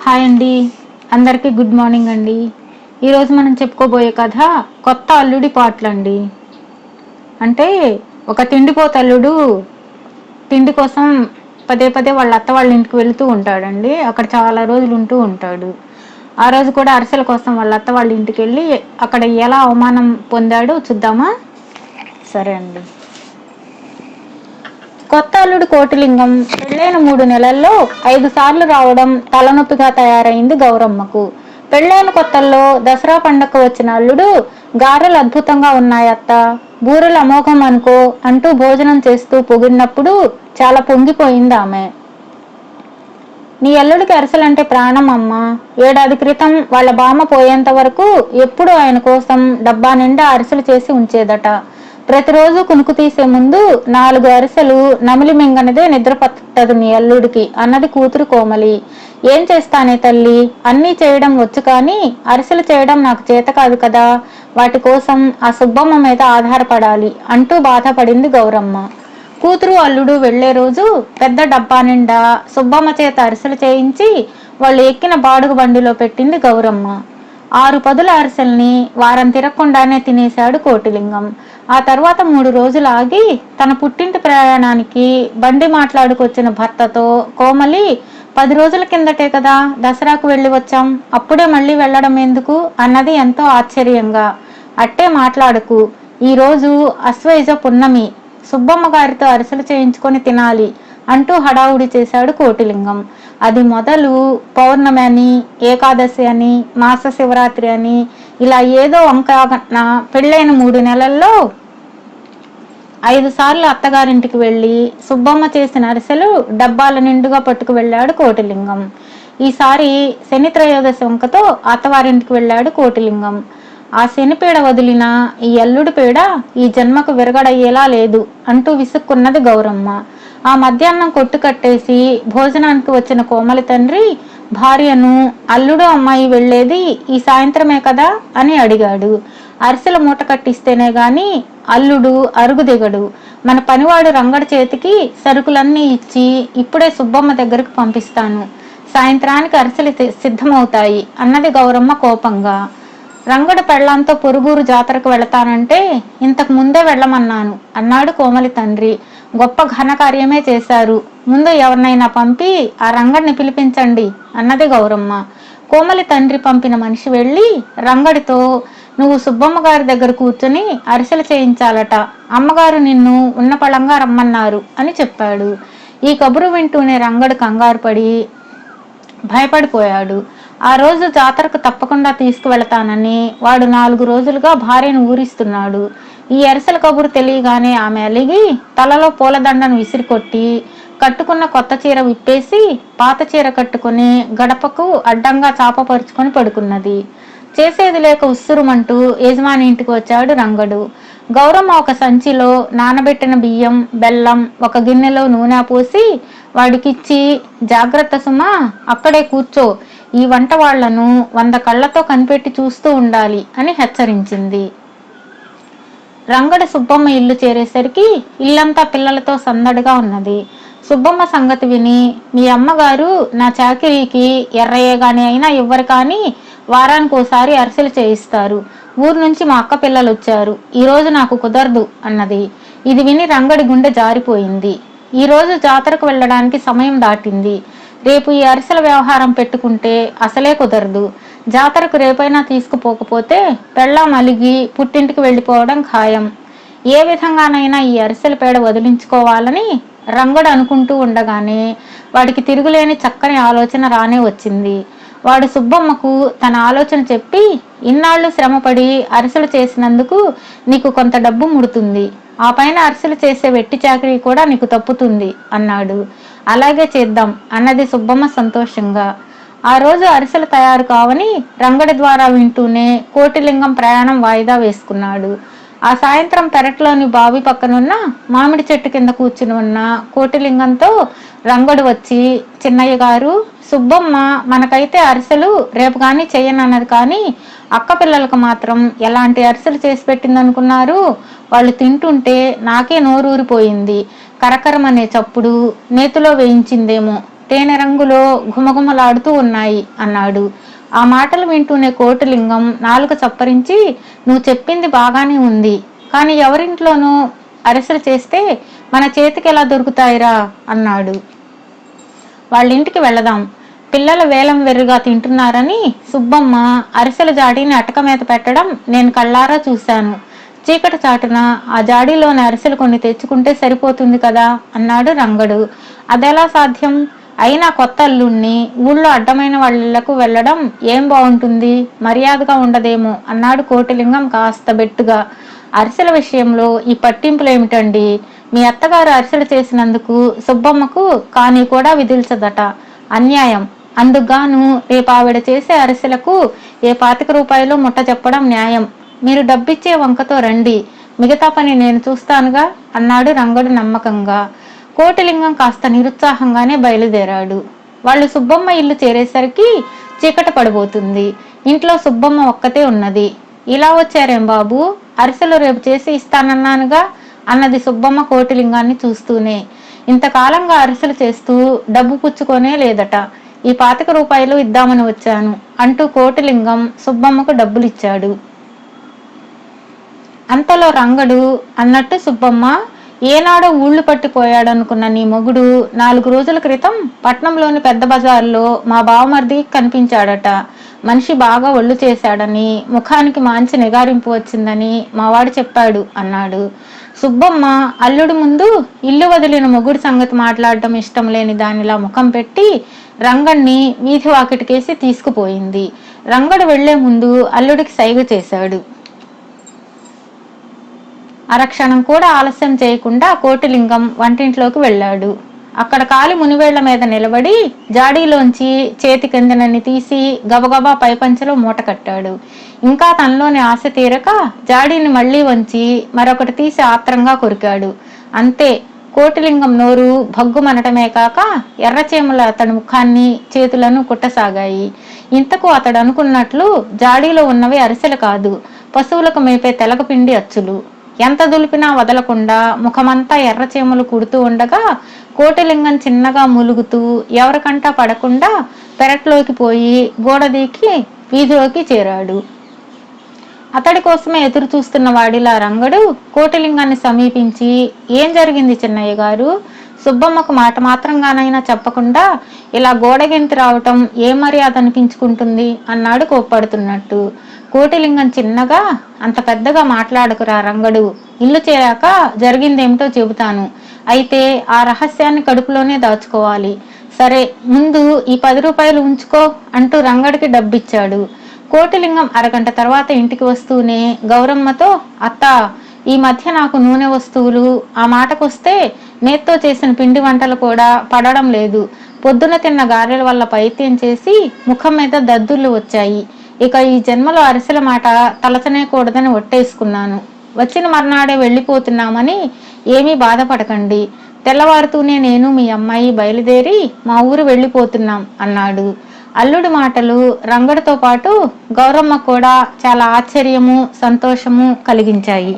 Hi అండి, అందరికీ good morning అండి. ఈరోజు మనం చెప్పుకోబోయే కథ కొత్త అల్లుడి పాటలండి. అంటే ఒక తిండిపోతల్లుడు తిండి కోసం పదే పదే వాళ్ళ అత్త వాళ్ళ ఇంటికి వెళుతూ ఉంటాడండి. అక్కడ చాలా రోజులు ఉంటూ ఉంటాడు. ఆ రోజు కూడా అరిసెల కోసం వాళ్ళ అత్త వాళ్ళ ఇంటికి వెళ్ళి అక్కడ ఎలా అవమానం పొందాడో చూద్దామా? సరే అండి. కొత్త అల్లుడు కోటిలింగం పెళ్ళైన 3 నెలల్లో 5 సార్లు రావడం తలనొప్పిగా తయారైంది గౌరమ్మకు. పెళ్ళైన కొత్తల్లో దసరా పండగకు వచ్చిన అల్లుడు గారెలు అద్భుతంగా ఉన్నాయత్త, బూరెలు అమోఘం అనుకో అంటూ భోజనం చేస్తూ పొగిడినప్పుడు చాలా పొంగిపోయింది ఆమె. నీ అల్లుడికి అరిసెలంటే ప్రాణం అమ్మ. ఏడాది క్రితం వాళ్ళ బామ్మ పోయేంత వరకు ఎప్పుడు ఆయన కోసం డబ్బా నిండా అరిసెలు చేసి ఉంచేదట. ప్రతిరోజు కునుకు తీసే ముందు 4 అరిసెలు నమిలి మింగనదే నిద్ర పట్టదు నీ అల్లుడికి అన్నది కూతురు కోమలి. ఏం చేస్తానే తల్లి, అన్నీ చేయడం వచ్చు కానీ అరిసెలు చేయడం నాకు చేత కాదు కదా, వాటి కోసం ఆ సుబ్బమ్మ మీద ఆధారపడాలి అంటూ బాధపడింది గౌరమ్మ. కూతురు అల్లుడు వెళ్లే రోజు పెద్ద డబ్బా నిండా సుబ్బమ్మ చేత అరిసెలు చేయించి వాళ్ళు ఎక్కిన బాడుగు బండిలో పెట్టింది గౌరమ్మ. 6 పదుల అరిసెల్ని వారం తిరగకుండానే తినేశాడు కోటిలింగం. ఆ తర్వాత 3 రోజులు ఆగి తన పుట్టింటి ప్రయాణానికి బండి మాట్లాడుకొచ్చిన భర్తతో కోమలి, 10 రోజుల కిందటే కదా దసరాకు వెళ్ళి వచ్చాం, అప్పుడే మళ్ళీ వెళ్ళడం ఎందుకు అన్నది ఎంతో ఆశ్చర్యంగా. అట్టే మాట్లాడకు, ఈరోజు అశ్వయుజ పున్నమి, సుబ్బమ్మ గారితో అరిసెలు చేయించుకొని తినాలి అంటూ హడావుడి చేశాడు కోటిలింగం. అది మొదలు పౌర్ణమి అని, ఏకాదశి అని, మాస శివరాత్రి అని ఇలా ఏదో వంకాన పెళ్ళైన 3 నెలల్లో 5 సార్లు అత్తగారింటికి వెళ్ళి సుబ్బమ్మ చేసిన అరిసెలు డబ్బాల నిండుగా పట్టుకు వెళ్ళాడు కోటిలింగం. ఈసారి శని త్రయోదశి వంకతో అత్తవారింటికి వెళ్ళాడు కోటిలింగం. ఆ శనిపీడ వదిలిన ఈ అల్లుడి పీడ ఈ జన్మకు విరగడయ్యేలా లేదు అంటూ విసుక్కున్నది గౌరమ్మ. ఆ మధ్యాహ్నం కొట్టు కట్టేసి భోజనానికి వచ్చిన కోమలి తండ్రి భార్యను, అల్లుడు అమ్మాయి వెళ్లేది ఈ సాయంత్రమే కదా అని అడిగాడు. అరిసెల మూట కట్టిస్తేనే గాని అల్లుడు అరుగు దిగడు. మన పనివాడు రంగడి చేతికి సరుకులన్నీ ఇచ్చి ఇప్పుడే సుబ్బమ్మ దగ్గరకు పంపిస్తాను, సాయంత్రానికి అరిసెలు సిద్ధమవుతాయి అన్నది గౌరమ్మ కోపంగా. రంగడు పెళ్లాంతో పొరుగురు జాతరకు వెళతానంటే ఇంతకు ముందే వెళ్ళమన్నాను అన్నాడు కోమలి తండ్రి. గొప్ప ఘనకార్యమే చేశారు, ముందు ఎవరినైనా పంపి ఆ రంగడిని పిలిపించండి అన్నది గౌరమ్మ. కోమలి తండ్రి పంపిన మనిషి వెళ్ళి రంగడితో, నువ్వు సుబ్బమ్మ గారి దగ్గర కూర్చుని అరిసెలు చేయించాలట, అమ్మగారు నిన్ను ఉన్నపళంగా రమ్మన్నారు అని చెప్పాడు. ఈ కబురు వింటూనే రంగడు కంగారు పడి భయపడిపోయాడు. ఆ రోజు జాతరకు తప్పకుండా తీసుకువెళతానని వాడు 4 రోజులుగా భార్యను ఊరిస్తున్నాడు. ఈ అరిసెల కబురు తెలియగానే ఆమె అలిగి తలలో పూలదండను విసిరికొట్టి కట్టుకున్న కొత్త చీర విప్పేసి పాత చీర కట్టుకుని గడపకు అడ్డంగా చాపపరుచుకొని పడుకున్నది. చేసేది లేక ఉస్సురుమంటూ యజమాని ఇంటికి వచ్చాడు రంగడు. గౌరమ్మ ఒక సంచిలో నానబెట్టిన బియ్యం, బెల్లం, ఒక గిన్నెలో నూనె పోసి వాడికిచ్చి, జాగ్రత్త సుమా, అక్కడే కూర్చో, ఈ వంట వాళ్లను 100 కళ్లతో కనిపెట్టి చూస్తూ ఉండాలి అని హెచ్చరించింది. రంగడి సుబ్బమ్మ ఇల్లు చేరేసరికి ఇల్లంతా పిల్లలతో సందడిగా ఉన్నది. సుబ్బమ్మ సంగతి విని, మీ అమ్మగారు నా చాకిరీకి ఎర్రయ్యగాని అయినా ఇవ్వరు కానీ వారానికి ఓసారి అరిసెలు చేయిస్తారు. ఊరు నుంచి మా అక్క పిల్లలు వచ్చారు, ఈరోజు నాకు కుదరదు అన్నది. ఇది విని రంగడి గుండె జారిపోయింది. ఈరోజు జాతరకు వెళ్ళడానికి సమయం దాటింది. రేపు ఈ అరిసెల వ్యవహారం పెట్టుకుంటే అసలే కుదరదు. జాతరకు రేపైనా తీసుకుపోకపోతే పెళ్ళాం అలిగి పుట్టింటికి వెళ్ళిపోవడం ఖాయం. ఏ విధంగానైనా ఈ అరిసెల పేడ వదిలించుకోవాలని రంగడు అనుకుంటూ ఉండగానే వాడికి తిరుగులేని చక్కని ఆలోచన రానే వచ్చింది. వాడు సుబ్బమ్మకు తన ఆలోచన చెప్పి, ఇన్నాళ్ళు శ్రమపడి అరిసెలు చేసినందుకు నీకు కొంత డబ్బు ముడుతుంది, ఆ పైన అరిసెలు చేసే వెట్టి చాకరీ కూడా నీకు తప్పుతుంది అన్నాడు. అలాగే చేద్దాం అన్నది సుబ్బమ్మ సంతోషంగా. ఆ రోజు అరిసెలు తయారు కావని రంగడి ద్వారా వింటూనే కోటిలింగం ప్రయాణం వాయిదా వేసుకున్నాడు. ఆ సాయంత్రం పెరట్లోని బావి పక్కనున్న మామిడి చెట్టు కింద కూర్చుని ఉన్న కోటిలింగంతో రంగడు వచ్చి, చిన్నయ్య గారు, సుబ్బమ్మ మనకైతే అరిసెలు రేపు కానీ చెయ్యనన్నది కానీ అక్క పిల్లలకు మాత్రం ఎలాంటి అరిసెలు చేసి పెట్టిందనుకున్నారు, వాళ్ళు తింటుంటే నాకే నోరూరిపోయింది, కరకరమనే చప్పుడు నేతిలో వేయించిందేమో, తేనె రంగులో ఘుమఘుమలాడుతూ ఉన్నాయి అన్నాడు. ఆ మాటలు వింటూనే కోటిలింగం నాలుక చప్పరించి, నువ్వు చెప్పింది బాగానే ఉంది, కానీ ఎవరింట్లోనూ అరిసెలు చేస్తే మన చేతికి ఎలా దొరుకుతాయిరా అన్నాడు. వాళ్ళింటికి వెళదాం, పిల్లలు వేలం వెర్రుగా తింటున్నారని సుబ్బమ్మ అరిసెల జాడీని అటక మీద పెట్టడం నేను కళ్ళారా చూశాను. చీకటి చాటున ఆ జాడీలోని అరిసెలు కొన్ని తెచ్చుకుంటే సరిపోతుంది కదా అన్నాడు రంగడు. అదెలా సాధ్యం? అయినా కొత్త అల్లుణ్ణి ఊళ్ళో అడ్డమైన వాళ్ళకు వెళ్ళడం ఏం బాగుంటుంది, మర్యాదగా ఉండదేమో అన్నాడు కోటిలింగం కాస్త బెట్టుగా. అరిసెల విషయంలో ఈ పట్టింపులేమిటండి? మీ అత్తగారు అరిసెలు చేసినందుకు సుబ్బమ్మకు కానీ కూడా విధిల్చదట, అన్యాయం. అందుకుగాను రేపు ఆవిడ చేసే అరిసెలకు ఏ 25 రూపాయలు ముట్ట చెప్పడం న్యాయం. మీరు డబ్బిచ్చే వంకతో రండి, మిగతా పని నేను చూస్తానుగా అన్నాడు రంగడు నమ్మకంగా. కోటిలింగం కాస్త నిరుత్సాహంగానే బయలుదేరాడు. వాళ్ళు సుబ్బమ్మ ఇల్లు చేరేసరికి చీకట పడిపోతుంది. ఇంట్లో సుబ్బమ్మ ఒక్కతే ఉన్నది. ఇలా వచ్చారేం బాబు, అరిసెలు రేపు చేసి ఇస్తానన్నానుగా అన్నది సుబ్బమ్మ కోటిలింగాన్ని చూస్తూనే. ఇంతకాలంగా అరిసెలు చేస్తూ డబ్బు పుచ్చుకొనే లేదట, ఈ 25 రూపాయలు ఇద్దామని వచ్చాను అంటూ కోటిలింగం సుబ్బమ్మకు డబ్బులిచ్చాడు. అంతలో రంగడు అన్నట్టు సుబ్బమ్మ, ఏనాడో ఊళ్ళు పట్టిపోయాడనుకున్న నీ మొగుడు 4 రోజుల క్రితం పట్నంలోని పెద్ద బజార్లో మా బావమరిది కనిపించాడట. మనిషి బాగా ఒళ్ళు చేశాడని, ముఖానికి మంచి నిగారింపు వచ్చిందని మావాడు చెప్పాడు అన్నాడు. సుబ్బమ్మ అల్లుడు ముందు ఇల్లు వదిలిన మొగుడు సంగతి మాట్లాడటం ఇష్టం లేని దానిలా ముఖం పెట్టి రంగణ్ణి వీధి వాకిటికేసి తీసుకుపోయింది. రంగడు వెళ్లే ముందు అల్లుడికి సైగ చేశాడు. అరక్షణం కూడా ఆలస్యం చేయకుండా కోటిలింగం వంటింట్లోకి వెళ్ళాడు. అక్కడ కాలి మునివేళ్ల మీద నిలబడి జాడీలోంచి చేతి కిందనని తీసి గబగబా పైపంచలో మూట కట్టాడు. ఇంకా తనలోని ఆశ తీరక జాడీని మళ్లీ వంచి మరొకటి తీసి ఆత్రంగా కొరికాడు. అంతే, కోటిలింగం నోరు భగ్గుమనటమే కాక ఎర్రచీమల అతడి ముఖాన్ని చేతులను కుట్టసాగాయి. ఇంతకు అతడు అనుకున్నట్లు జాడీలో ఉన్నవి అరిసెలు కాదు, పశువులకు మేపే తెలకపిండి అచ్చులు. ఎంత దులిపినా వదలకుండా ముఖమంతా ఎర్రచీమలు కుడుతూ ఉండగా కోటిలింగం చిన్నగా ములుగుతూ ఎవరికంటా పడకుండా పెరట్లోకి పోయి గోడ దీకి వీధిలోకి చేరాడు. అతడి కోసమే ఎదురు చూస్తున్న వాడిలా రంగడు కోటిలింగాన్ని సమీపించి, ఏం జరిగింది చిన్నయ్య గారు? సుబ్బమ్మకు మాట మాత్రంగానైనా చెప్పకుండా ఇలా గోడగెంతి రావటం ఏ మర్యాద అనిపించుకుంటుంది అన్నాడు కోప్పడుతున్నట్టు. కోటిలింగం చిన్నగా, అంత పెద్దగా మాట్లాడకురా రంగడు, ఇల్లు చేరాక జరిగిందేమిటో చెబుతాను, అయితే ఆ రహస్యాన్ని కడుపులోనే దాచుకోవాలి. సరే, ముందు ఈ 10 రూపాయలు ఉంచుకో అంటూ రంగడికి డబ్బిచ్చాడు. కోటిలింగం అరగంట తర్వాత ఇంటికి వస్తూనే గౌరమ్మతో, అత్త, ఈ మధ్య నాకు నూనె వస్తువులు, ఆ మాటకొస్తే నేత్తో చేసిన పిండి వంటలు కూడా పడడం లేదు. పొద్దున తిన్న గారెల వల్ల పైత్యం చేసి ముఖం మీద దద్దుర్లు వచ్చాయి. ఇక ఈ జన్మలో అరిసెల మాట తలచనే కూడదని ఒట్టేసుకున్నాను. వచ్చిన మర్నాడే వెళ్ళిపోతున్నామని ఏమీ బాధపడకండి. తెల్లవారుతూనే నేను మీ అమ్మాయి బయలుదేరి మా ఊరు వెళ్ళిపోతున్నాం అన్నాడు. అల్లుడి మాటలు రంగడితో పాటు గౌరమ్మ కూడా చాలా ఆశ్చర్యము, సంతోషము కలిగించాయి.